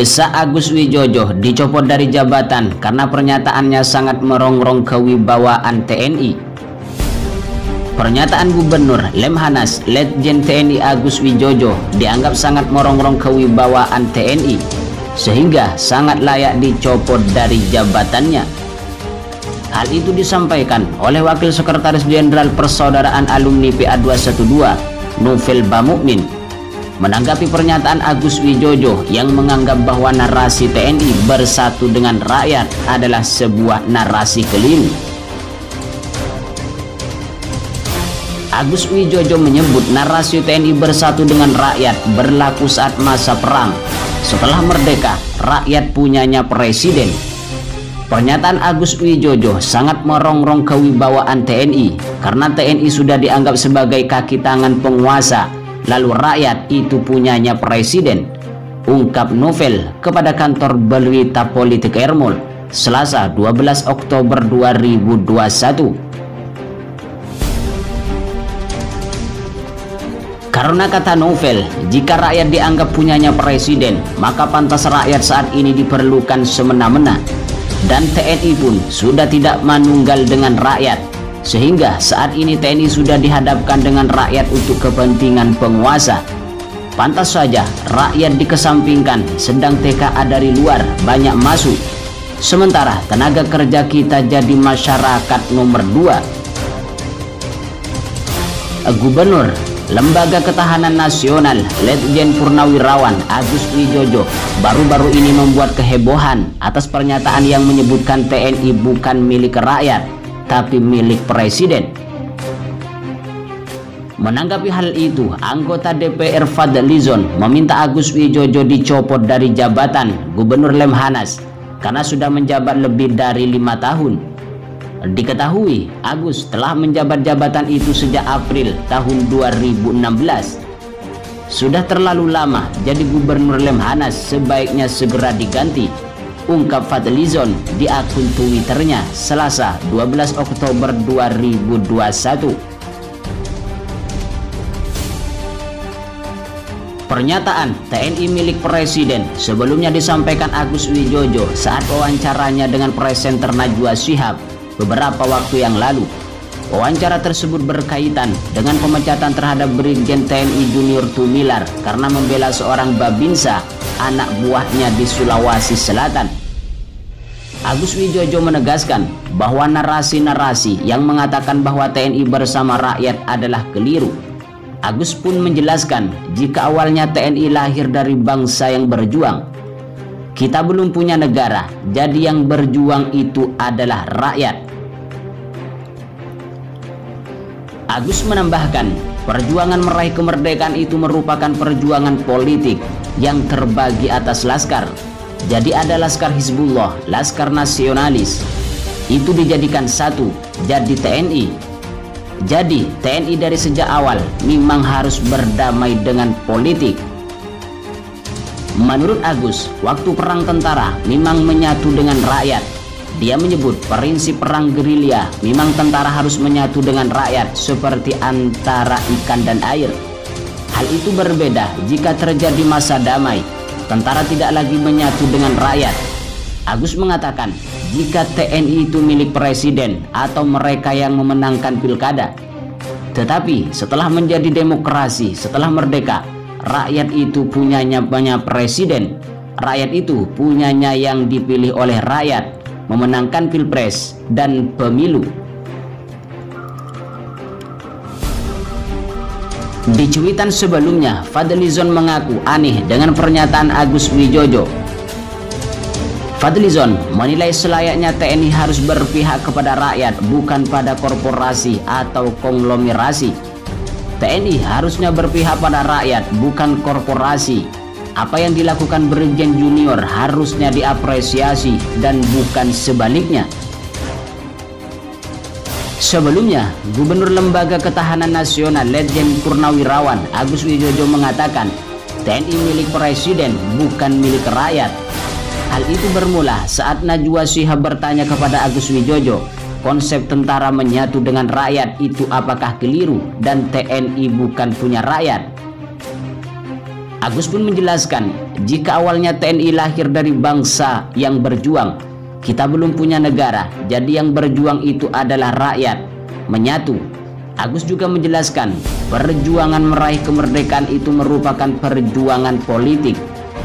Mendesak Agus Wijoyo dicopot dari jabatan karena pernyataannya sangat merongrong kewibawaan TNI. Pernyataan Gubernur Lemhanas Letjen TNI Agus Wijoyo dianggap sangat merongrong kewibawaan TNI, sehingga sangat layak dicopot dari jabatannya. Hal itu disampaikan oleh Wakil Sekretaris Jenderal Persaudaraan Alumni PA212, Novel Bamukmin, menanggapi pernyataan Agus Wijoyo yang menganggap bahwa narasi TNI bersatu dengan rakyat adalah sebuah narasi keliru. Agus Wijoyo menyebut narasi TNI bersatu dengan rakyat berlaku saat masa perang. Setelah merdeka, rakyat punyanya presiden. Pernyataan Agus Wijoyo sangat merongrong kewibawaan TNI karena TNI sudah dianggap sebagai kaki tangan penguasa, lalu rakyat itu punyanya presiden, ungkap Novel kepada kantor Berita Politik Ermol, Selasa 12 Oktober 2021. Karena kata Novel, jika rakyat dianggap punyanya presiden, maka pantas rakyat saat ini diperlukan semena-mena. Dan TNI pun sudah tidak manunggal dengan rakyat, sehingga saat ini TNI sudah dihadapkan dengan rakyat untuk kepentingan penguasa. Pantas saja rakyat dikesampingkan, sedang TKA dari luar banyak masuk. Sementara tenaga kerja kita jadi masyarakat nomor 2. Gubernur Lembaga Ketahanan Nasional Letjen Purnawirawan Agus Wijoyo baru-baru ini membuat kehebohan atas pernyataan yang menyebutkan TNI bukan milik rakyat tapi milik presiden. Menanggapi hal itu, anggota DPR Fadlizon meminta Agus Wijoyo dicopot dari jabatan Gubernur Lemhanas karena sudah menjabat lebih dari 5 tahun. Diketahui Agus telah menjabat jabatan itu sejak April tahun 2016. Sudah terlalu lama jadi Gubernur Lemhanas, sebaiknya segera diganti, ungkap Fadlizon di akun Twitternya Selasa 12 Oktober 2021. Pernyataan TNI milik presiden sebelumnya disampaikan Agus Wijoyo saat wawancaranya dengan presenter Najwa Shihab beberapa waktu yang lalu. Wawancara tersebut berkaitan dengan pemecatan terhadap Brigjen TNI Junior Tumilar karena membela seorang babinsa, anak buahnya di Sulawesi Selatan. Agus Wijoyo menegaskan bahwa narasi-narasi yang mengatakan bahwa TNI bersama rakyat adalah keliru. Agus pun menjelaskan jika awalnya TNI lahir dari bangsa yang berjuang. Kita belum punya negara, jadi yang berjuang itu adalah rakyat. Agus menambahkan, perjuangan meraih kemerdekaan itu merupakan perjuangan politik yang terbagi atas laskar. Jadi ada Laskar Hizbullah, Laskar Nasionalis. Itu dijadikan satu, jadi TNI. Jadi TNI dari sejak awal memang harus berdamai dengan politik. Menurut Agus, waktu perang tentara memang menyatu dengan rakyat. Dia menyebut prinsip perang gerilya memang tentara harus menyatu dengan rakyat seperti antara ikan dan air. Hal itu berbeda jika terjadi masa damai. Tentara tidak lagi menyatu dengan rakyat. Agus mengatakan jika TNI itu milik presiden atau mereka yang memenangkan pilkada. Tetapi setelah menjadi demokrasi, setelah merdeka, rakyat itu punyanya banyak presiden. Rakyat itu punyanya yang dipilih oleh rakyat, memenangkan pilpres dan pemilu. Di cuitan sebelumnya, Fadlizon mengaku aneh dengan pernyataan Agus Wijoyo. Fadlizon menilai selayaknya TNI harus berpihak kepada rakyat, bukan pada korporasi atau konglomerasi. TNI harusnya berpihak pada rakyat, bukan korporasi. Apa yang dilakukan Brigjen Junior harusnya diapresiasi dan bukan sebaliknya. Sebelumnya, Gubernur Lembaga Ketahanan Nasional Letjen Purnawirawan Agus Wijoyo mengatakan TNI milik presiden, bukan milik rakyat. Hal itu bermula saat Najwa Shihab bertanya kepada Agus Wijoyo, konsep tentara menyatu dengan rakyat itu apakah keliru dan TNI bukan punya rakyat? Agus pun menjelaskan, jika awalnya TNI lahir dari bangsa yang berjuang, kita belum punya negara, jadi yang berjuang itu adalah rakyat, menyatu. Agus juga menjelaskan, perjuangan meraih kemerdekaan itu merupakan perjuangan politik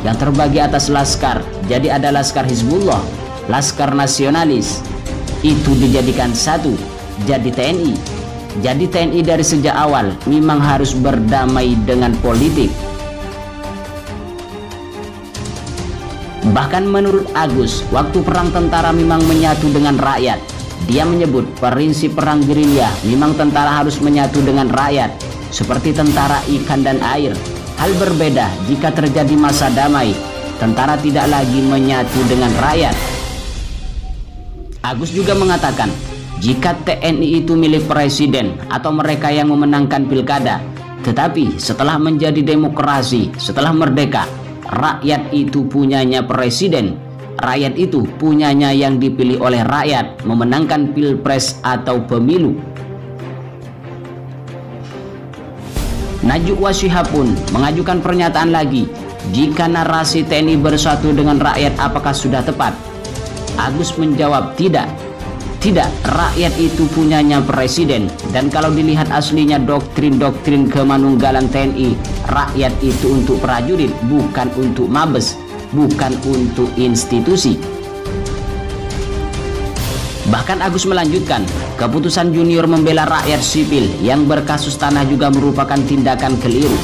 yang terbagi atas laskar, jadi ada laskar Hizbullah, laskar nasionalis, itu dijadikan satu, jadi TNI. Jadi TNI dari sejak awal memang harus berdamai dengan politik. Bahkan menurut Agus, waktu perang tentara memang menyatu dengan rakyat. Dia menyebut prinsip perang gerilya memang tentara harus menyatu dengan rakyat, seperti tentara ikan dan air. Hal berbeda jika terjadi masa damai, tentara tidak lagi menyatu dengan rakyat. Agus juga mengatakan, jika TNI itu milik presiden atau mereka yang memenangkan pilkada, tetapi setelah menjadi demokrasi, setelah merdeka, rakyat itu punyanya presiden, rakyat itu punyanya yang dipilih oleh rakyat memenangkan pilpres atau pemilu. Najwa Shihab pun mengajukan pernyataan lagi, jika narasi TNI bersatu dengan rakyat apakah sudah tepat? Agus menjawab tidak. Tidak, rakyat itu punyanya presiden, dan kalau dilihat aslinya doktrin-doktrin kemanunggalan TNI, rakyat itu untuk prajurit, bukan untuk mabes, bukan untuk institusi. Bahkan Agus melanjutkan, keputusan Junior membela rakyat sipil yang berkasus tanah juga merupakan tindakan keliru.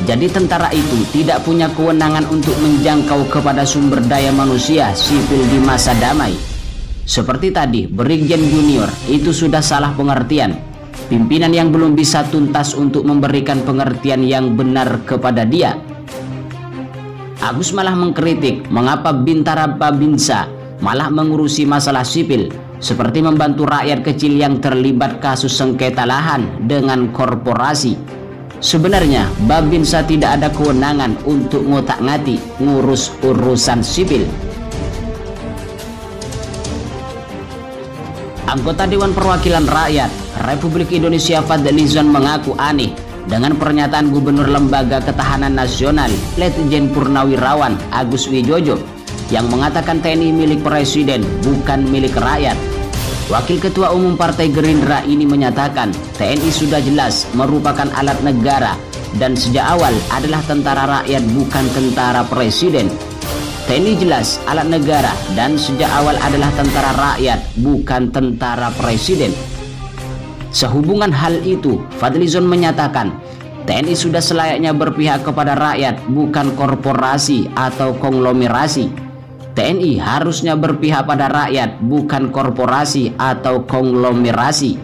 Jadi tentara itu tidak punya kewenangan untuk menjangkau kepada sumber daya manusia sipil di masa damai. Seperti tadi, Brigjen Junior itu sudah salah pengertian. Pimpinan yang belum bisa tuntas untuk memberikan pengertian yang benar kepada dia. Agus malah mengkritik mengapa Bintara Babinsa malah mengurusi masalah sipil, seperti membantu rakyat kecil yang terlibat kasus sengketa lahan dengan korporasi. Sebenarnya Babinsa tidak ada kewenangan untuk ngotak-ngatik ngurus urusan sipil. Anggota Dewan Perwakilan Rakyat Republik Indonesia Fadlizon mengaku aneh dengan pernyataan Gubernur Lembaga Ketahanan Nasional Letjen Purnawirawan Agus Wijoyo yang mengatakan TNI milik presiden bukan milik rakyat. Wakil Ketua Umum Partai Gerindra ini menyatakan TNI sudah jelas merupakan alat negara dan sejak awal adalah tentara rakyat bukan tentara presiden. TNI jelas alat negara dan sejak awal adalah tentara rakyat bukan tentara presiden. Sehubungan hal itu, Fadlizon menyatakan TNI sudah selayaknya berpihak kepada rakyat bukan korporasi atau konglomerasi. TNI harusnya berpihak pada rakyat bukan korporasi atau konglomerasi.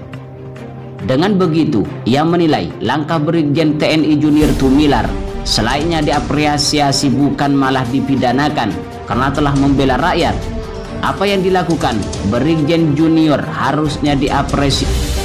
Dengan begitu, ia menilai langkah Brigjen TNI Junior Tumilar selayaknya diapresiasi bukan malah dipidanakan karena telah membela rakyat. Apa yang dilakukan Brigjen Junior harusnya diapresiasi.